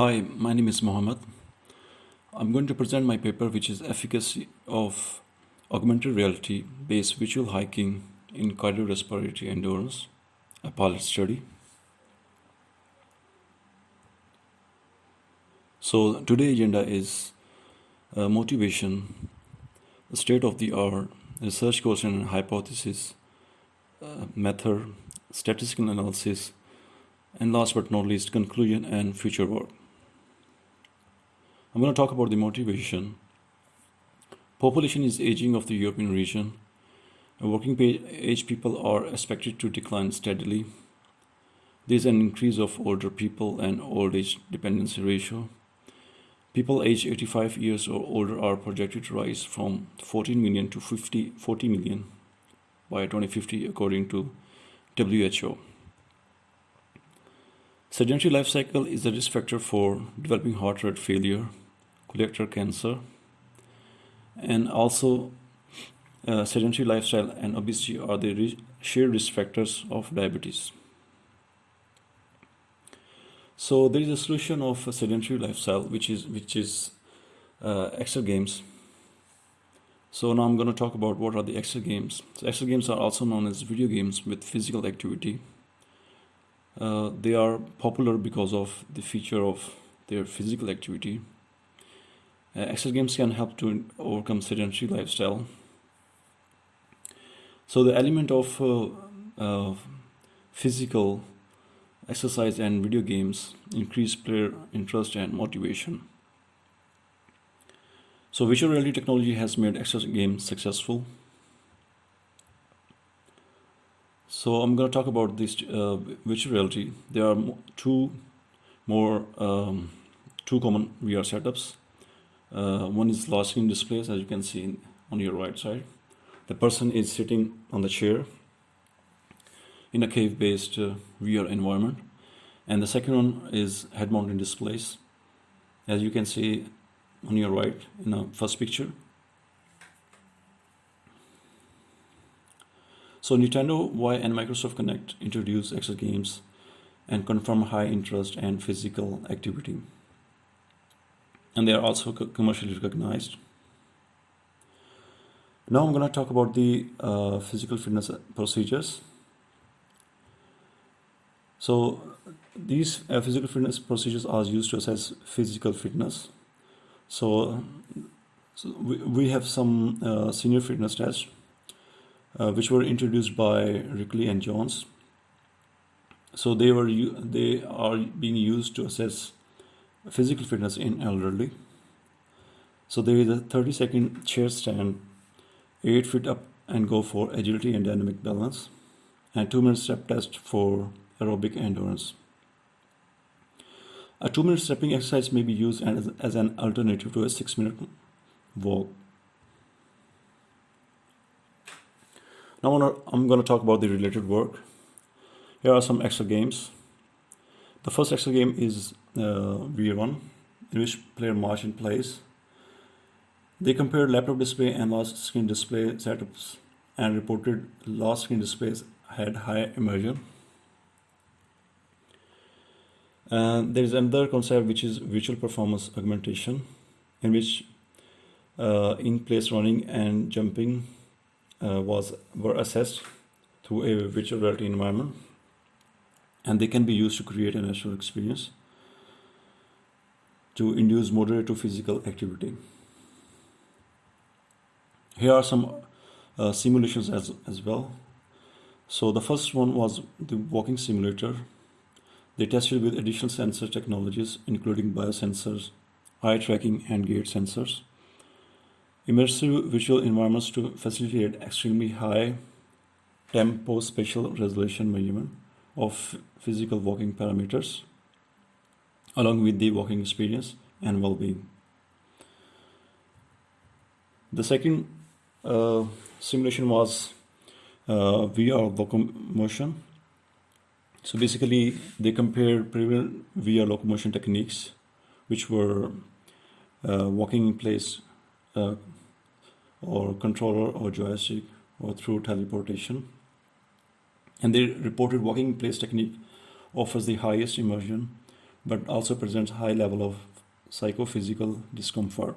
Hi, my name is Mohammed. I'm going to present my paper, which is Efficacy of Augmented Reality Based Visual Hiking in Cardiorespiratory Endurance, a pilot study. So today's agenda is motivation, state of the art, research question and hypothesis, method, statistical analysis, and last but not least, conclusion and future work. I'm going to talk about the motivation. Population is aging of the European region. Working age people are expected to decline steadily. There's an increase of older people and old age dependency ratio. People aged 85 years or older are projected to rise from 14 million to 40 million by 2050 according to WHO. Sedentary life cycle is a risk factor for developing heart rate failure, colorectal cancer, and also sedentary lifestyle and obesity are the shared risk factors of diabetes. So there is a solution of a sedentary lifestyle, which is Exergames. So now I'm going to talk about what are the Exergames. So Exergames are also known as video games with physical activity. They are popular because of the feature of their physical activity. Exergames can help to overcome sedentary lifestyle. So the element of physical exercise and video games increase player interest and motivation. So virtual reality technology has made Exergames successful. So I'm going to talk about this virtual reality. There are two common VR setups. One is large screen displays, as you can see on your right side. The person is sitting on the chair in a cave-based VR environment. And the second one is head-mounted displays, as you can see on your right in the first picture. So Nintendo, Y, and Microsoft Connect introduced Exergames and confirm high interest and physical activity. And they are also commercially recognized. Now I'm going to talk about the physical fitness procedures. So these physical fitness procedures are used to assess physical fitness. So we have some senior fitness tests which were introduced by Rickley and Jones. So they are being used to assess physical fitness in elderly. So there is a 30-second chair stand, 8 feet up and go for agility and dynamic balance, and 2-minute step test for aerobic endurance. A 2-minute stepping exercise may be used as an alternative to a 6-minute walk. Now I'm going to talk about the related work. Here are some Exergames. The first Exergame is VR1, in which player march in place. They compared laptop display and large screen display setups and reported large screen displays had high immersion. There is another concept which is virtual performance augmentation, in which in-place running and jumping were assessed through a virtual reality environment, and they can be used to create a natural experience to induce moderate to physical activity. Here are some simulations as well. So the first one was the walking simulator. They tested with additional sensor technologies, including biosensors, eye tracking, and gait sensors. Immersive visual environments to facilitate extremely high tempo spatial resolution measurement of physical walking parameters, along with the walking experience and well-being. The second simulation was VR locomotion. So basically, they compared previous VR locomotion techniques, which were walking in place or controller or joystick or through teleportation. And they reported walking in place technique offers the highest immersion but also presents high level of psychophysical discomfort.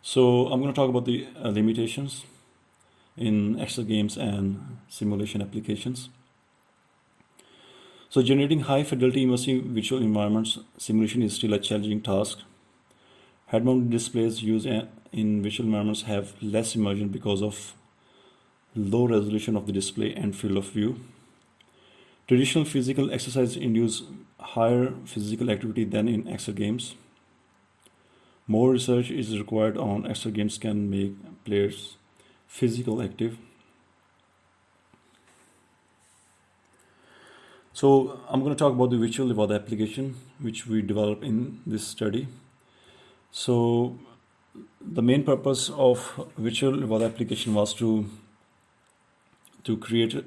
So I'm going to talk about the limitations in exergames and simulation applications. So generating high fidelity immersive visual environments simulation is still a challenging task. Head-mounted displays used in visual environments have less immersion because of low resolution of the display and field of view. Traditional physical exercise induce higher physical activity than in exergames. More research is required on exergames can make players physical active. So I'm going to talk about the Virtual Levada application which we developed in this study. So the main purpose of Virtual Levada application was to create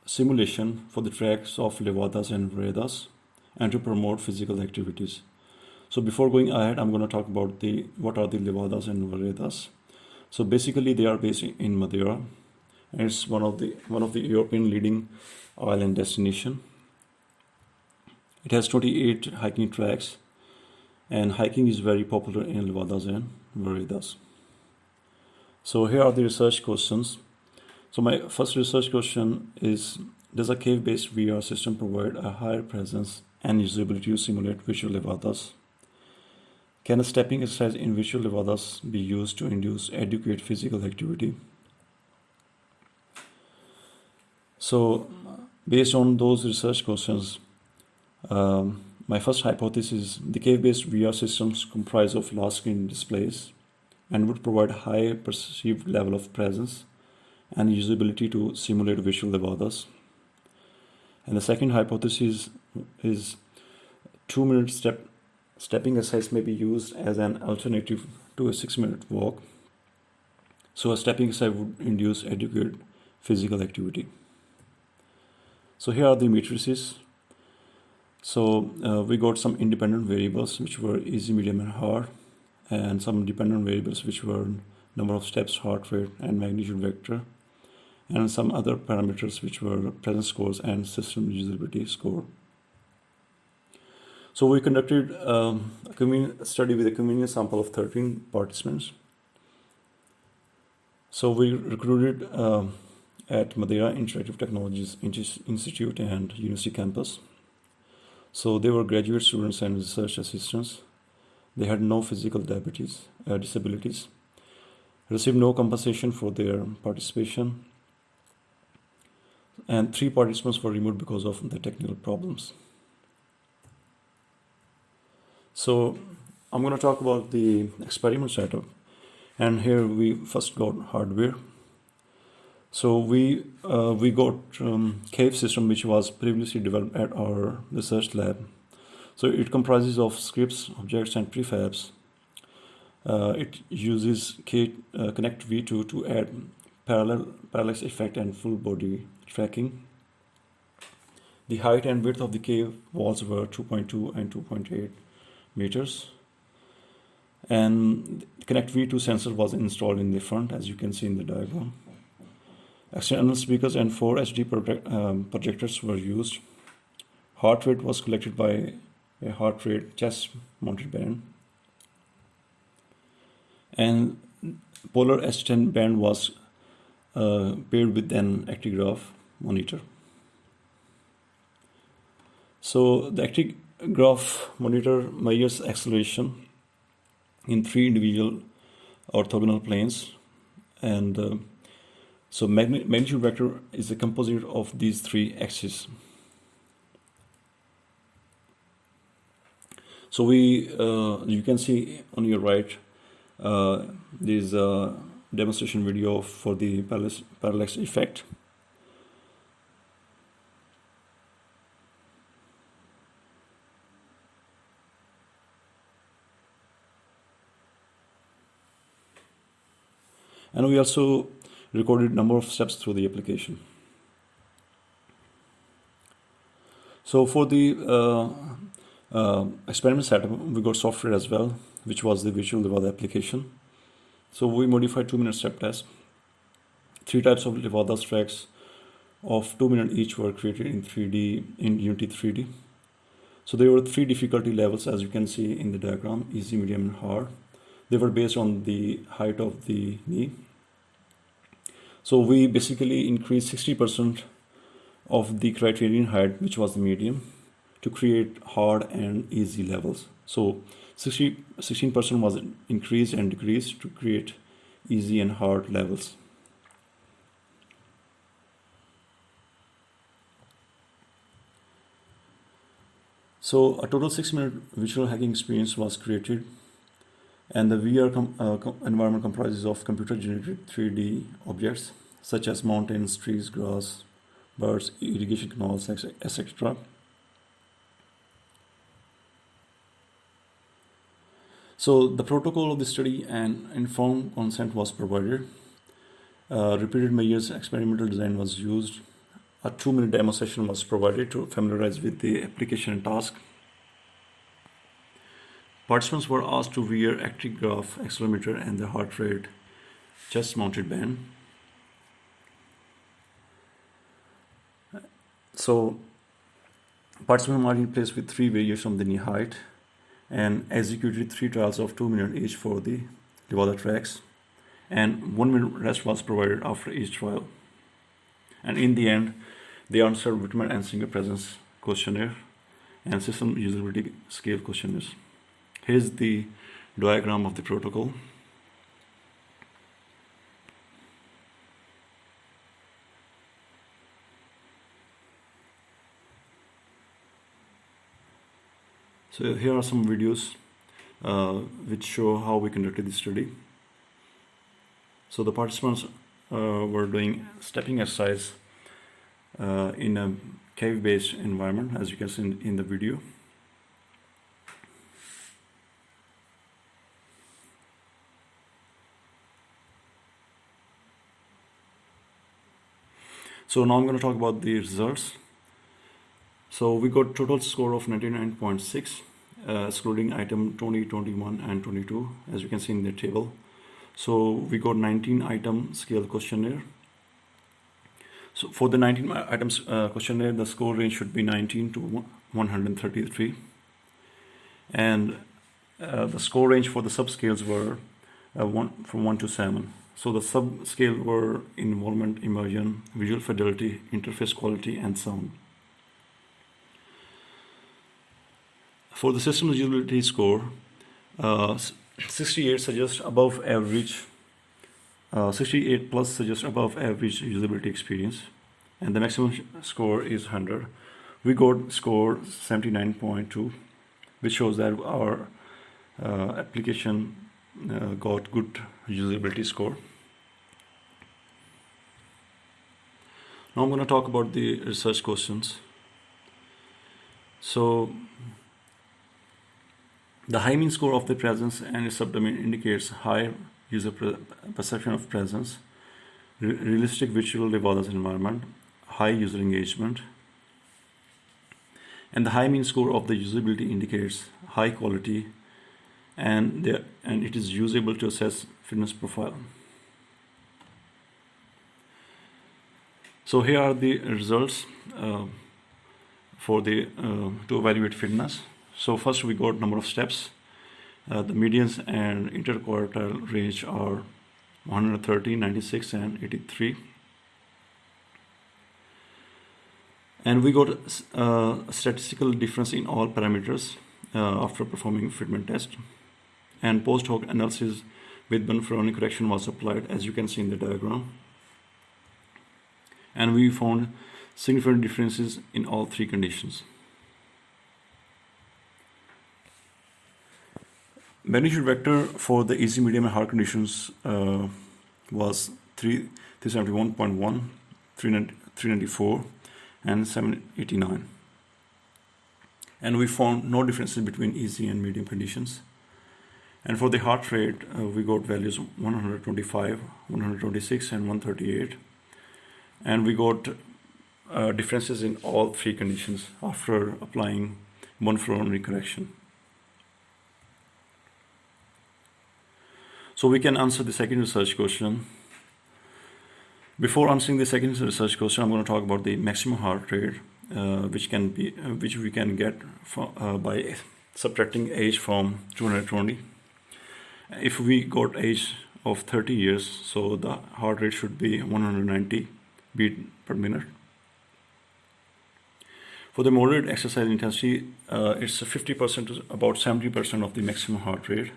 simulation for the tracks of Levadas and Veredas and to promote physical activities. So before going ahead, I'm going to talk about what are the Levadas and Veredas. So basically they are based in Madeira, and it's one of the European leading island destination. It has 28 hiking tracks, and hiking is very popular in Levadas and Veredas. So here are the research questions. So my first research question is, does a cave-based VR system provide a higher presence and usability to simulate Virtual Levadas? Can a stepping exercise in Virtual Levadas be used to induce adequate physical activity? So based on those research questions, my first hypothesis is the cave-based VR systems comprise of large screen displays and would provide a high perceived level of presence and usability to simulate Virtual Levadas. And the second hypothesis is 2-minute stepping exercise may be used as an alternative to a 6-minute walk. So a stepping exercise would induce adequate physical activity. So here are the matrices. So we got some independent variables which were easy, medium and hard, and some dependent variables which were number of steps, heart rate and magnitude vector, and some other parameters which were presence scores and system usability score. So we conducted a study with a convenient sample of 13 participants. So we recruited at Madeira Interactive Technologies Institute and University campus. So they were graduate students and research assistants. They had no physical disabilities, received no compensation for their participation, and 3 participants were removed because of the technical problems. So I'm going to talk about the experiment setup, and here we first got hardware. So we got cave system which was previously developed at our research lab. So it comprises of scripts, objects and prefabs. It uses Connect V2 to add parallax effect and full body tracking. The height and width of the cave walls were 2.2 and 2.8 meters. And the Connect V2 sensor was installed in the front, as you can see in the diagram. External speakers and 4 HD projectors were used. Heart rate was collected by a heart rate chest mounted band. And polar S10 band was paired with an actigraph monitor. So the actigraph monitor measures acceleration in 3 individual orthogonal planes, and so magnitude vector is a composite of these 3 axes. So you can see on your right this demonstration video for the parallax effect. And we also recorded number of steps through the application. So for the experiment setup, we got software as well, which was the Virtual Levada application. So we modified 2-minute step test, 3 types of Levadas tracks of 2 minutes each were created in 3D, in Unity 3D. So there were 3 difficulty levels, as you can see in the diagram: easy, medium, and hard. They were based on the height of the knee. So we basically increased 60% of the criterion height, which was the medium, to create hard and easy levels. So 16% was increased and decreased to create easy and hard levels. So a total 6-minute visual hacking experience was created, and the VR environment comprises of computer-generated 3D objects such as mountains, trees, grass, birds, irrigation canals, etc. So the protocol of the study and informed consent was provided. Repeated measures experimental design was used. A 2-minute demo session was provided to familiarize with the application and task. Participants were asked to wear actigraph, accelerometer, and the heart rate chest-mounted band. So participants were in place with 3 variations of the knee height and executed 3 trials of 2 minutes each for the Levada tracks, and 1 minute rest was provided after each trial. And in the end, they answered vitamin and single presence questionnaire and system usability scale questionnaires. Here's the diagram of the protocol. So here are some videos which show how we conducted the study. So the participants were doing stepping exercise in a cave-based environment, as you can see in the video. So now I'm going to talk about the results. So we got total score of 99.6, excluding item 20, 21, and 22, as you can see in the table. So we got 19 item scale questionnaire. So for the 19 items questionnaire, the score range should be 19 to 133. And the score range for the subscales were from 1 to 7. So the subscale were involvement, immersion, visual fidelity, interface quality, and sound. For the system usability score, 68 suggests above average. 68 plus suggests above average usability experience, and the maximum score is 100. We got score 79.2, which shows that our application got good usability score. Now I'm going to talk about the research questions. So the high mean score of the presence and its subdomain indicates high user perception of presence, realistic Virtual Levadas environment, high user engagement. And the high mean score of the usability indicates high quality, and it is usable to assess fitness profile. So here are the results to evaluate fitness. So first we got number of steps. The medians and interquartile range are 130, 96, and 83. And we got a statistical difference in all parameters after performing fitment test. And post hoc analysis with Bonferroni correction was applied, as you can see in the diagram. And we found significant differences in all 3 conditions. Magnitude vector for the easy, medium, and hard conditions was 371.1, 394, and 789. And we found no differences between easy and medium conditions. And for the heart rate, we got values 125, 126, and 138. And we got differences in all 3 conditions after applying Bonferroni correction. So we can answer the second research question. Before answering the second research question, I'm going to talk about the maximum heart rate, which we can get by subtracting age from 220. If we got age of 30 years, so the heart rate should be 190 beat per minute. For the moderate exercise intensity, it's 50% to about 70% of the maximum heart rate.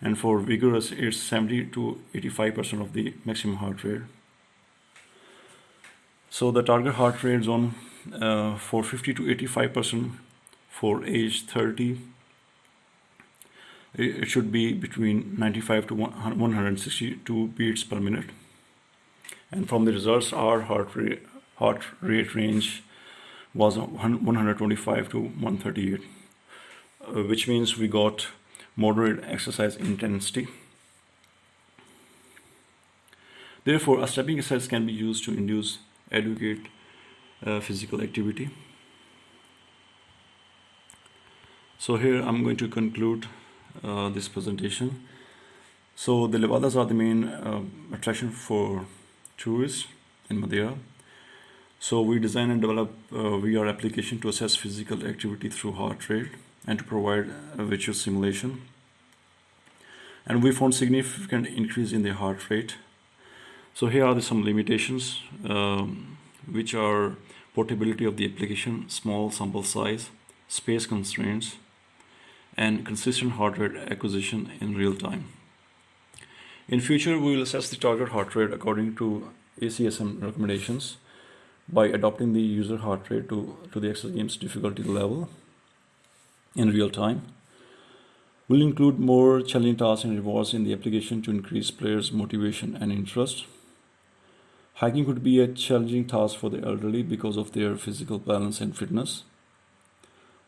And for vigorous, it's 70 to 85% of the maximum heart rate. So the target heart rate zone for 50 to 85% for age 30, it should be between 95 to 162 beats per minute. And from the results, our heart rate range was 125 to 138, which means we got moderate exercise intensity. Therefore, a stepping exercise can be used to induce adequate physical activity. So here I'm going to conclude this presentation. So the Levadas are the main attraction for tourists in Madeira. So we design and develop VR application to assess physical activity through heart rate and to provide a virtual simulation. And we found significant increase in the heart rate. So here are some limitations, which are portability of the application, small sample size, space constraints, and consistent heart rate acquisition in real time. In future, we will assess the target heart rate according to ACSM recommendations by adopting the user heart rate to the Exergames difficulty level in real time. We'll include more challenging tasks and rewards in the application to increase players' motivation and interest. Hiking could be a challenging task for the elderly because of their physical balance and fitness.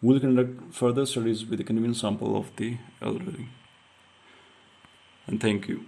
We'll conduct further studies with a convenient sample of the elderly. And thank you.